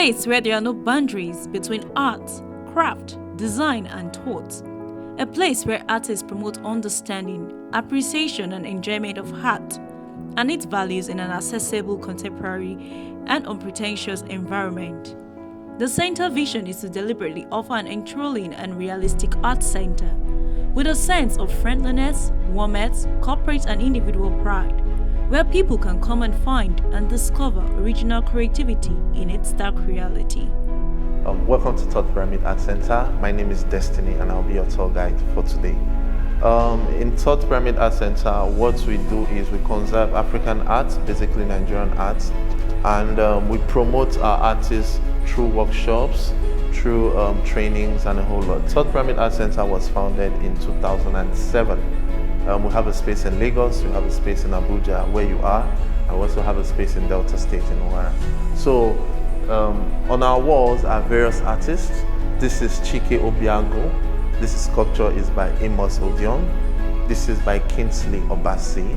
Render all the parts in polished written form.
place where there are no boundaries between art, craft, design, and thought. A place where artists promote understanding, appreciation, and enjoyment of art and its values in an accessible, contemporary, and unpretentious environment. The center vision is to deliberately offer an enthralling and realistic art center with a sense of friendliness, warmth, corporate and individual pride, where people can come and find and discover original creativity in its dark reality. Welcome to Third Pyramid Art Center. My name is Destiny and I'll be your tour guide for today. In Third Pyramid Art Center, what we do is we conserve African art, basically Nigerian art, and we promote our artists through workshops, through trainings and a whole lot. Third Pyramid Art Center was founded in 2007. We have a space in Lagos, we have a space in Abuja where you are, and we also have a space in Delta State in Owara. So on our walls are various artists. This is Chike Obiago. This sculpture is by Amos Odion. This is by Kingsley Obasi.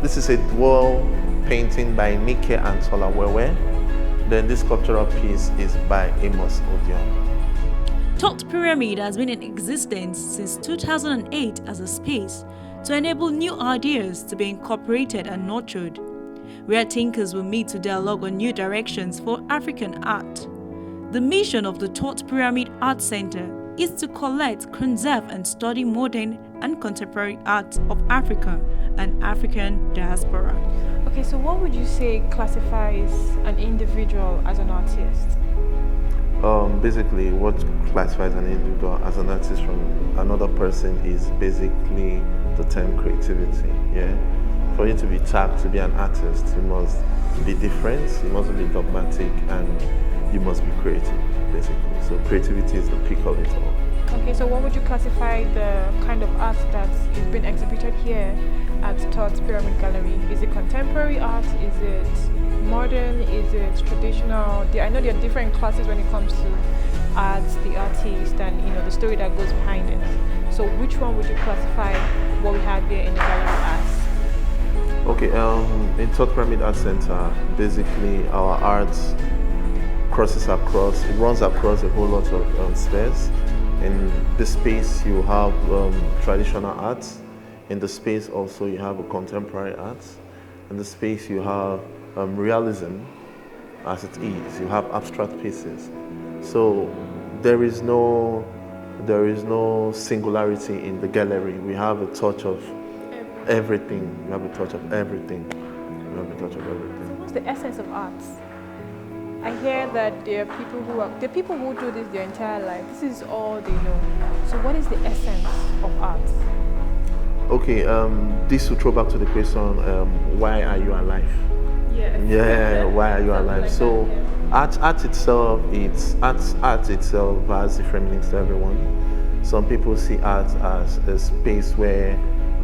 This is a dual painting by Nike and Tola Wewe. Then this sculptural piece is by Amos Odion. Third Pyramid has been in existence since 2008 as a space to enable new ideas to be incorporated and nurtured, where thinkers will meet to dialogue on new directions for African art. The mission of the Third Pyramid Art Center is to collect, conserve, and study modern and contemporary art of Africa and African diaspora. Okay, so what would you say classifies an individual as an artist? Basically, what classifies an individual as an artist from another person is basically the term creativity. Yeah, for you to be tagged to be an artist, you must be different, you must be dogmatic, and you must be creative, basically. So creativity is the peak of it all. Okay, so what would you classify the kind of art that is being exhibited here at Third Pyramid Gallery? Is it contemporary art? Is it modern? Is it traditional? I know there are different classes when it comes to art, the artist, and the story that goes behind it. So which one would you classify what we have here in the gallery as? Okay, in Third Pyramid Art Center, basically our art it runs across a whole lot of spheres. In this space you have traditional art. In the space also you have a contemporary art. In the space you have realism as it is. You have abstract pieces. So there is no singularity in the gallery. We have a touch of everything. We have a touch of everything. We have a touch of everything. So what's the essence of art? I hear that there are people who do this their entire life. This is all they know. So what is the essence of art? Okay, this will throw back to the question, why are you alive? Yes. Yeah, why are you alive? Like so that, yeah. art itself has different meanings to everyone. Some people see art as a space where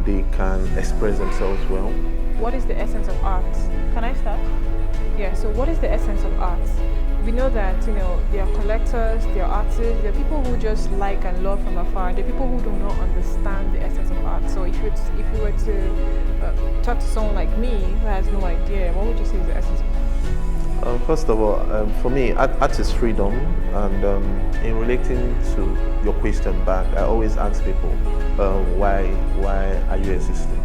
they can express themselves well. What is the essence of art? Can I start? Yeah, so what is the essence of art? We know that, there are collectors, there are artists, there are people who just like and love from afar, there are people who do not understand the essence of art. So if you were to talk to someone like me who has no idea, what would you say is the essence of art? First of all, for me, art is freedom, and in relating to your question back, I always ask people, why are you existing?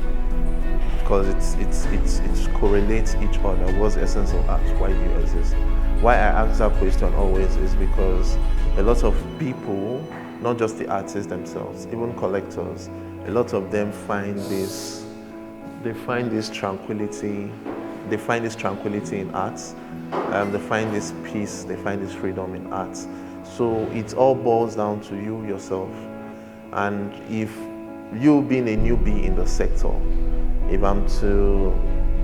Because it correlates each other. What's the essence of art? Why do you exist? Why I ask that question always is because a lot of people, not just the artists themselves, even collectors, a lot of them find this tranquility. They find this tranquility in art. They find this peace. They find this freedom in art. So it all boils down to you yourself. And if you being a newbie in the sector,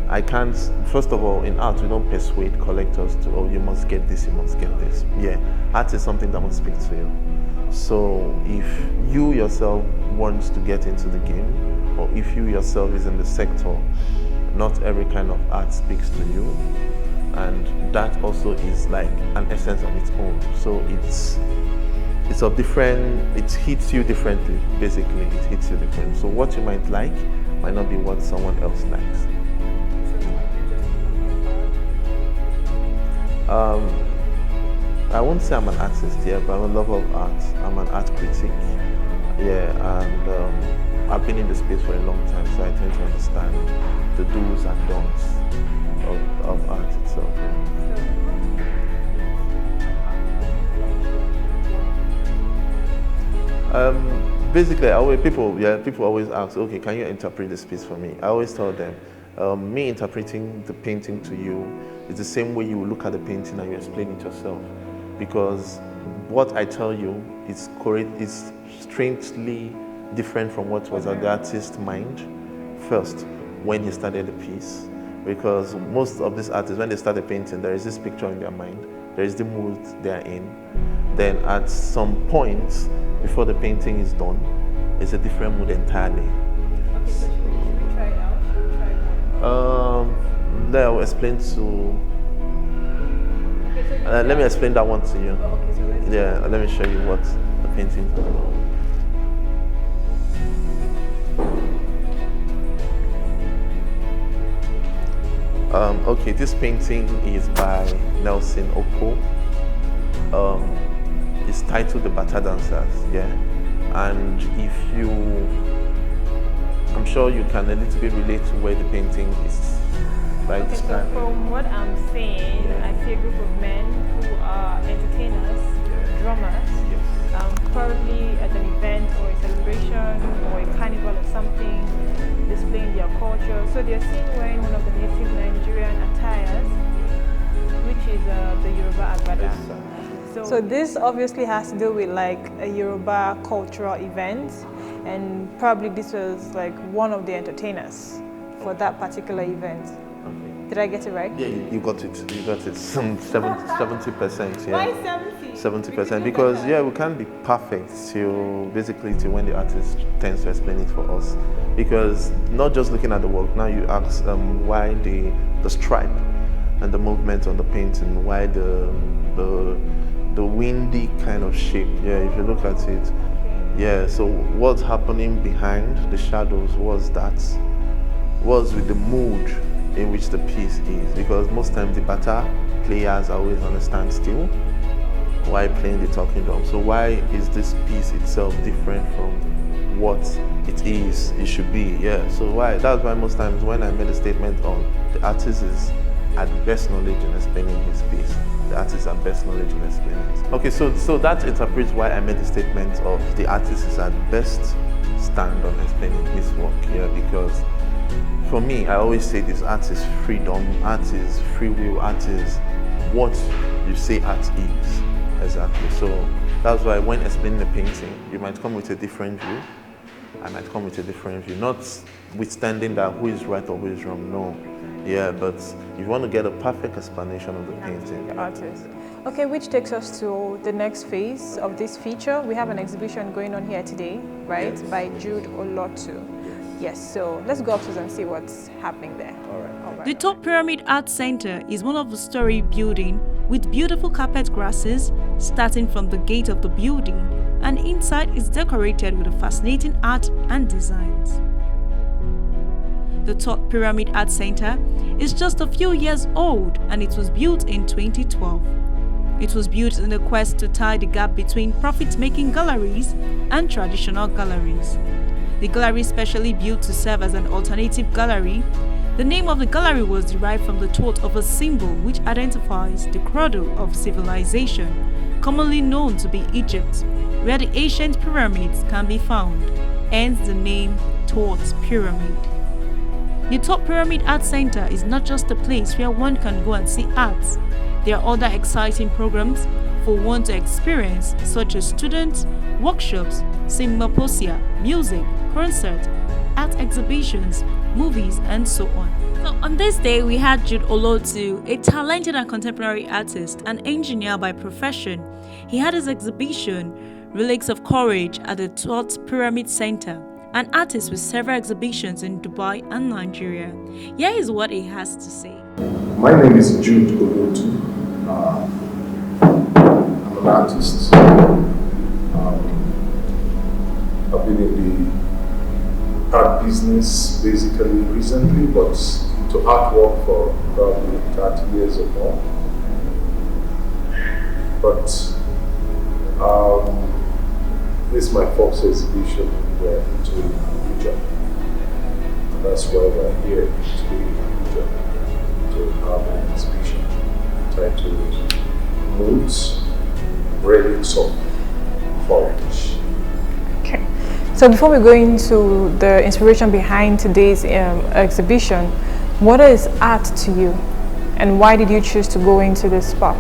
I can't, first of all, in art, we don't persuade collectors to, you must get this, you must get this. Yeah, art is something that must speak to you. So if you yourself want to get into the game, or if you yourself is in the sector, not every kind of art speaks to you. And that also is like an essence of its own. So it's of different, it hits you differently, basically, it hits you differently. So what you might like might not be what someone else likes. I won't say I'm an artist, yeah, but I'm a lover of art. I'm an art critic, yeah, and I've been in the space for a long time, so I tend to understand the do's and don'ts of art itself. Basically, people always ask, okay, can you interpret this piece for me? I always tell them, me interpreting the painting to you is the same way you will look at the painting and you explain it yourself, because what I tell you is correct, is strangely different from what was on the artist's mind first when he started the piece. Because most of these artists, when they start a painting, there is this picture in their mind, there is the mood they are in. Then at some point, before the painting is done, it's a different mood entirely. Okay, so should we try it out? Should we try one? Then I'll explain to. Okay, so Let me explain that one to you. okay, so let's Yeah, let me show you what the painting is about. Okay, this painting is by Nelson Oko. It's titled The Bata Dancers, yeah. And if you, I'm sure you can a little bit relate to where the painting is by Okay, this so time. from what I'm seeing, I see a group of men who are entertainers, drummers, probably at an event or a celebration or a carnival or something, displaying their culture. So they're seen wearing one of the native Nigerian attires, which is the Yoruba Agbada. So this obviously has to do with like a Yoruba cultural event, and probably this was like one of the entertainers for that particular event. Did I get it right? Yeah, you got it. You got it. Some 70%. Yeah. Why 70? 70%, because yeah, we can't be perfect till when the artist tends to explain it for us. Because not just looking at the work, now you ask why the stripe and the movement on the painting, why the windy kind of shape. Yeah, if you look at it, yeah. So what's happening behind the shadows was with the mood in which the piece is, because most times the bata players are always on a standstill while playing the talking drum. So why is this piece itself different from what it should be? Yeah, so that's why most times when I made a statement on the artist is at best knowledge in explaining his piece, the artist at best knowledge in explaining his piece. Okay, so that interprets why I made the statement of the artist is at best stand on explaining his work, yeah, because for me, I always say this: art is freedom, art is free will, art is what you say art is. Exactly. So that's why when explaining a painting, you might come with a different view. I might come with a different view, not withstanding that who is right or who is wrong, no. Yeah, but you want to get a perfect explanation of the painting. The artist. Okay, which takes us to the next phase of this feature. We have an exhibition going on here today, right, Yes. by Jude Olotu. Yes, so let's go upstairs and see what's happening there. All right. The Top Pyramid Art Center is one of the story building with beautiful carpet grasses starting from the gate of the building, and inside is decorated with a fascinating art and designs. The Top Pyramid Art Center is just a few years old, and it was built in 2012. It was built in a quest to tie the gap between profit-making galleries and traditional galleries. The gallery is specially built to serve as an alternative gallery. The name of the gallery was derived from the thought of a symbol which identifies the cradle of civilization, commonly known to be Egypt, where the ancient pyramids can be found, hence the name Thoth Pyramid. The Top Pyramid Art Center is not just a place where one can go and see arts. There are other exciting programs for one to experience, such as students, workshops, symposia, music, concerts, art exhibitions, movies, and so on. So on this day, we had Jude Olotu, a talented and contemporary artist, an engineer by profession. He had his exhibition, Relics of Courage, at the Thoth Pyramid Center, an artist with several exhibitions in Dubai and Nigeria. Here is what he has to say. My name is Jude Olotu. I'm an artist. I've been in the art business basically recently, but into artwork for probably 30 years or more. But this is my first exhibition. We're into Abuja. And that's why we're here today in Abuja to have an exhibition titled Moods, Relics of Courage. Okay. So before we go into the inspiration behind today's exhibition, what is art to you? And why did you choose to go into this spot?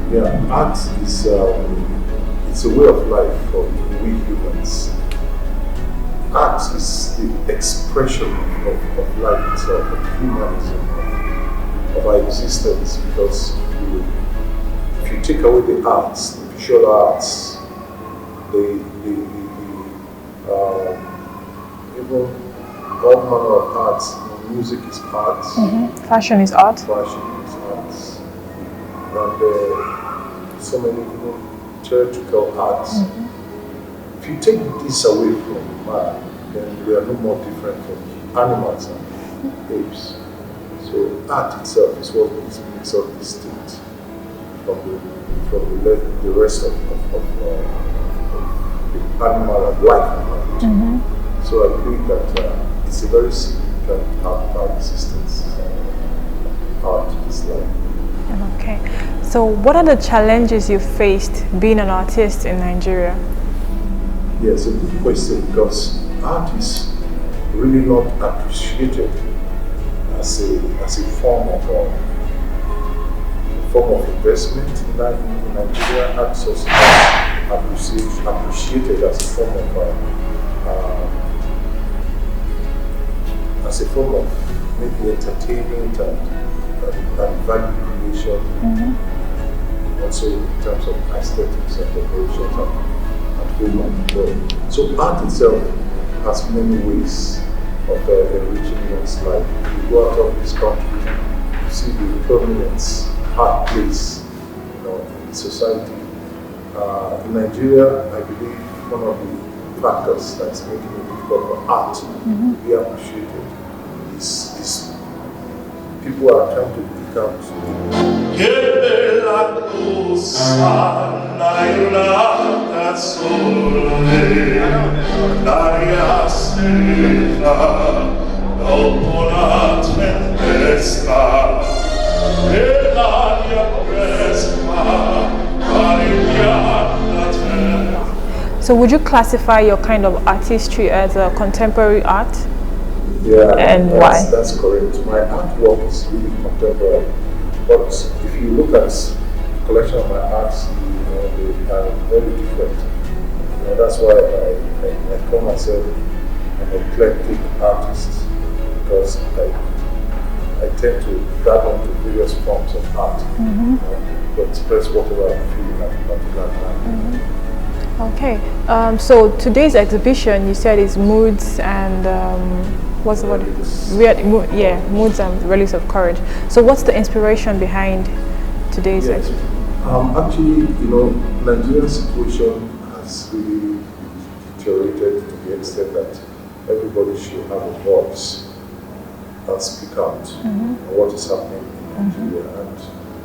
Yeah, art is it's a way of life for we humans. Art is the expression of life itself, of humanism, of our existence. Because if you take away the arts, the visual arts, even all manner of arts, music is art. Fashion is art. Fashion is arts. And so many theatrical arts. If you take this away from man, then we are no more different from animals and apes. So art itself is what makes us distinct from the rest of the animal and life around. So I believe that it's a very significant part of our existence. Art is life. Okay. So what are the challenges you faced being an artist in Nigeria? Yes, a good question, because art is really not appreciated as a form of investment in Nigeria. Art is also appreciated as a form of maybe entertainment and value creation. Also in terms of aesthetics and decorations and home and world. So art itself has many ways of enriching one's life. You go out of this country, you see the prominence art plays, in society. In Nigeria, I believe one of the factors that's making it difficult for art to be appreciated is people are trying to pick out. So would you classify your kind of artistry as a contemporary art? Yeah, and why? That's correct. My artwork is really contemporary. But if you look at the collection of my arts, they are very different. That's why I call myself an eclectic artist, because I tend to grab onto various forms of art to express whatever I feel at a particular time. Okay. So today's exhibition, you said, is moods and what's the word? Moods and relics of courage. So what's the inspiration behind today's exhibition? Actually, Nigeria's situation has really deteriorated to the extent that everybody should have a voice and speak out on what is happening in Nigeria. And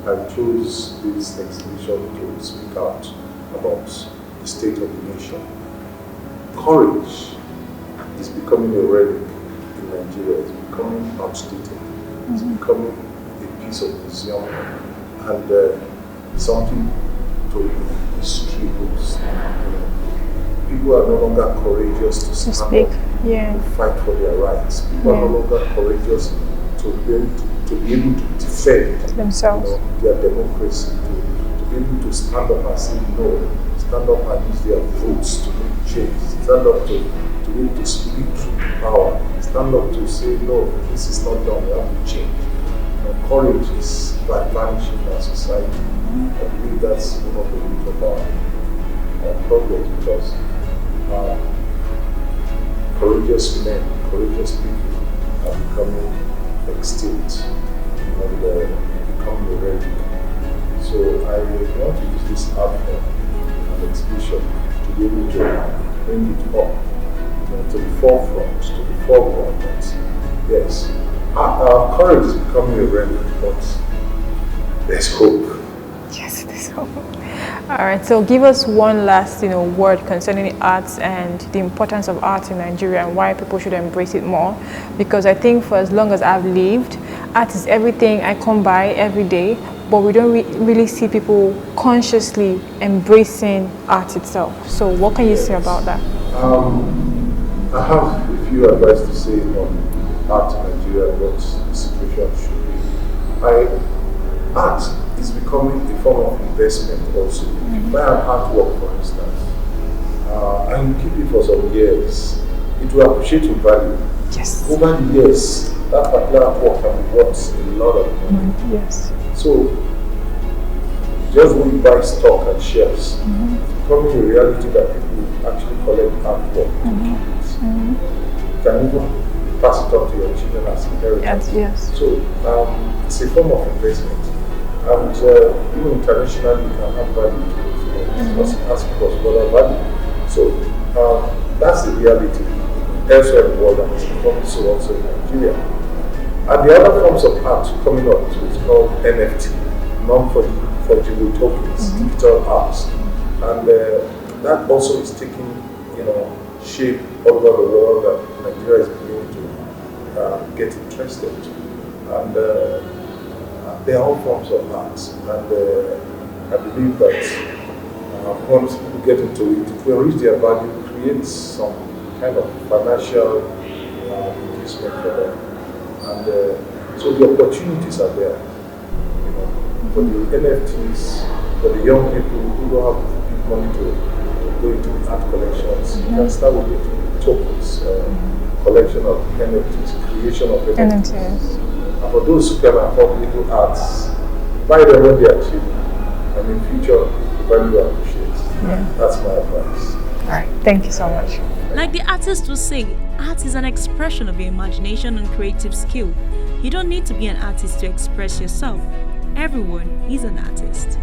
I chose this exhibition to speak out about the state of the nation. Courage is becoming a relic in Nigeria. It's becoming outdated. It's becoming a piece of museum and something to be history books. People are no longer courageous to stand up and fight for their rights. People are no longer courageous to be able to defend themselves, their democracy, to be able to stand up and say no, stand up and use their votes to make change, stand up to be able to speak through power, stand up to say no, this is not done, we have to change. Courage is vanishing in our society. I believe that's one of the roots of our progress, because courageous men, courageous people are becoming extinct and becoming a relic. So I want to use this art form, an exhibition, to be able to bring it up, to the forefront, to the foreground. Yes, our courage is becoming a relic, but there's hope. Yes, there's hope. All right, so give us one last, word concerning arts and the importance of art in Nigeria and why people should embrace it more. Because I think for as long as I've lived, art is everything I come by every day, but we don't really see people consciously embracing art itself. So what can you say about that? I have a few advice to say on art in Nigeria and what the situation should be. Art is becoming a form of investment also. If you buy an artwork, for instance, and you keep it for some years, it will appreciate in value. Yes. Over the years, that particular artwork can be worth a lot of money. Yes. So, just when you buy stock and shares, it's becoming a reality that people actually collect artwork. You can even pass it on to your children as inheritance. Yes. So, it's a form of investment. And even internationally, you can have value to it. It's not asking for smaller value. So, that's the reality elsewhere in the world, and it's becoming so also in Nigeria. And the other forms of art coming up, it's called NFT, non-fungible tokens, digital arts. And that also is taking, shape all over the world, and Nigeria is beginning to get interested. And they are all forms of art, and I believe that once people get into it, it will reach their value, create some kind of financial inducement for them. And so the opportunities are there, for the NFTs, for the young people who don't have big money to go into art collections. You can start with the tokens, collection of NFTs, creation of NFTs. And for those who can afford little arts, buy them when they are cheap, and in future, the value appreciates. That's my advice. All right, thank you so much. Like the artist will say, art is an expression of your imagination and creative skill. You don't need to be an artist to express yourself. Everyone is an artist.